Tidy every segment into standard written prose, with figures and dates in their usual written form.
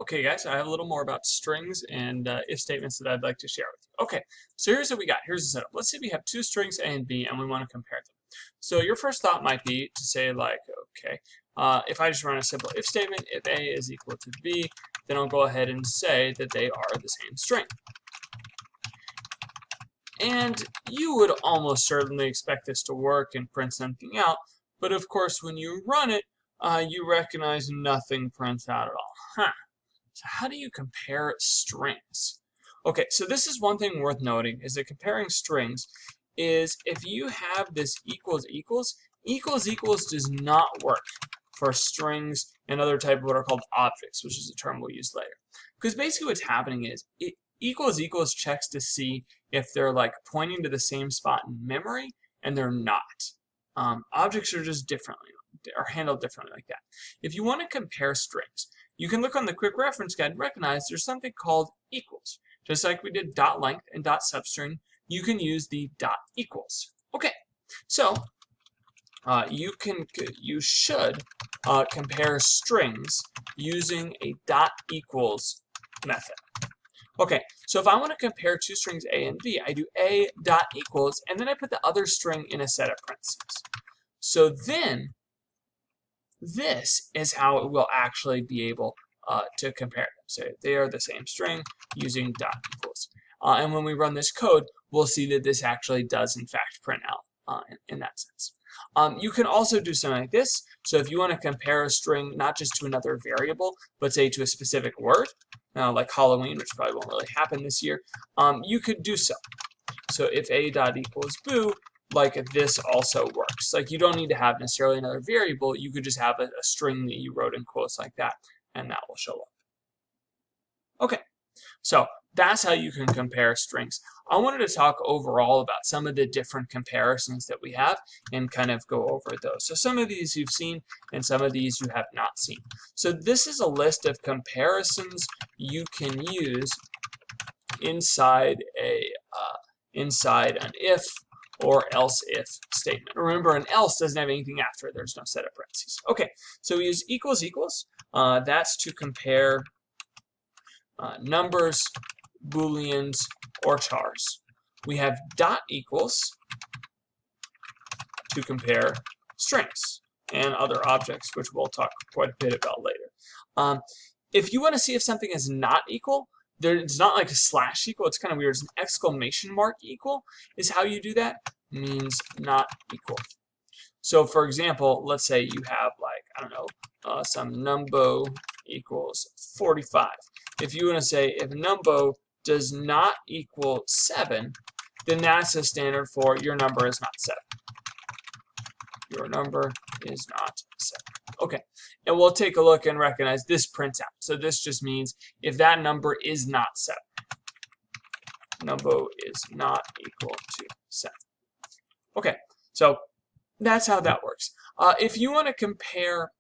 Okay, guys, I have a little more about strings and if statements that I'd like to share with you. Okay, so here's what we got. Here's the setup. Let's say we have two strings A and B and we want to compare them. So your first thought might be to say like, okay, if I just run a simple if statement, if A is equal to B, then I'll go ahead and say that they are the same string. And you would almost certainly expect this to work and print something out, but of course when you run it, you recognize nothing prints out at all. Huh. So how do you compare strings? Okay, so this is one thing worth noting, is that comparing strings is if you have this equals equals, equals equals does not work for strings and other type of what are called objects, which is a term we'll use later. Because basically what's happening is it equals equals checks to see if they're like pointing to the same spot in memory, and they're not. Objects are just differently, are handled differently like that. If you want to compare strings, you can look on the quick reference guide and recognize there's something called equals. Just like we did dot length and dot substring, you can use the dot equals. Okay, so you should compare strings using a dot equals method. Okay, so if I want to compare two strings A and B, I do A dot equals, and then I put the other string in a set of parentheses. So then, this is how it will actually be able to compare them. So they are the same string using dot equals. And when we run this code, we'll see that this actually does in fact print out in that sense. You can also do something like this. So if you want to compare a string not just to another variable, but say to a specific word, like Halloween, which probably won't really happen this year, you could do so. So if A dot equals boo, like this also works. Like you don't need to have necessarily another variable. You could just have a string that you wrote in quotes like that, and that will show up. Okay, so that's how you can compare strings. I wanted to talk overall about some of the different comparisons that we have and kind of go over those. So some of these you've seen and some of these you have not seen. So this is a list of comparisons you can use inside an if or else if statement. Remember, an else doesn't have anything after it. There's no set of parentheses. Okay, so we use equals equals. That's to compare numbers, booleans, or chars. We have dot equals to compare strings and other objects, which we'll talk quite a bit about later. If you want to see if something is not equal, it's not like a slash equal. It's kind of weird. It's an exclamation mark equal is how you do that. It means not equal. So for example, let's say you have like, I don't know, some numbo equals 45. If you want to say if numbo does not equal 7, then that's a standard for your number is not 7. Your number is not 7. Okay, and we'll take a look and recognize this prints out. So this just means if that number is not 7. Numbo is not equal to 7. Okay, so that's how that works. If you want to compare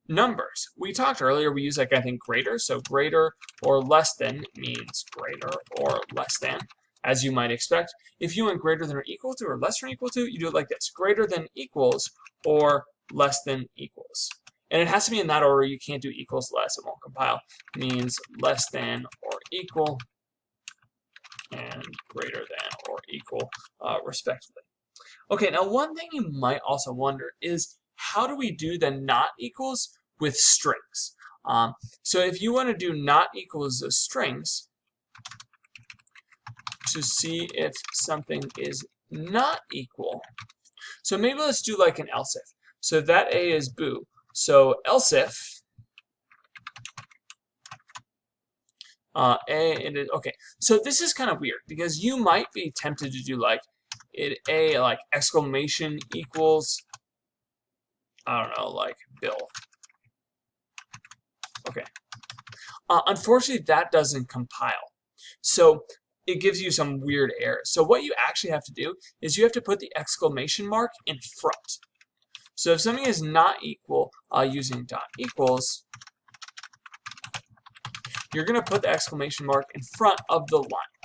numbers, we talked earlier, we use like I think greater. So greater or less than means greater or less than, as you might expect. If you want greater than or equal to or less than or equal to, you do it like this: greater than equals or less than equals. And it has to be in that order. You can't do equals less, it won't compile. It means less than or equal and greater than or equal respectively. Okay, now one thing you might also wonder is how do we do the not equals with strings? So if you want to do not equals of strings to see if something is not equal, so maybe let's do like an else if. So that A is boo. So else if okay. So this is kind of weird because you might be tempted to do like like exclamation equals, I don't know, like Bill. Okay. Unfortunately, that doesn't compile. So it gives you some weird errors. So what you actually have to do is you have to put the exclamation mark in front. So if something is not equal using dot equals, you're going to put the exclamation mark in front of the line.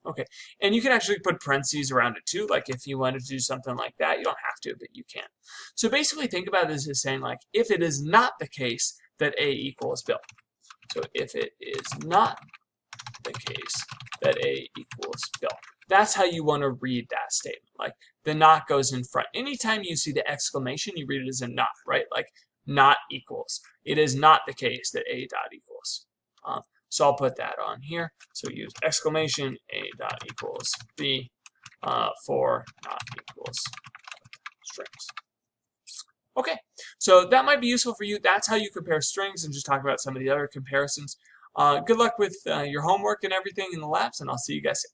Okay, and you can actually put parentheses around it too. Like if you wanted to do something like that, you don't have to, but you can. So basically think about this as saying like, if it is not the case that A equals Bill. So if it is not the case that A equals Bill. That's how you want to read that statement. Like the not goes in front. Anytime you see the exclamation, you read it as a not, right? Like not equals. It is not the case that A dot equals. So I'll put that on here. So use exclamation A dot equals B for not equals strings. Okay, so that might be useful for you. That's how you compare strings, and just talk about some of the other comparisons. Good luck with your homework and everything in the labs, and I'll see you guys soon.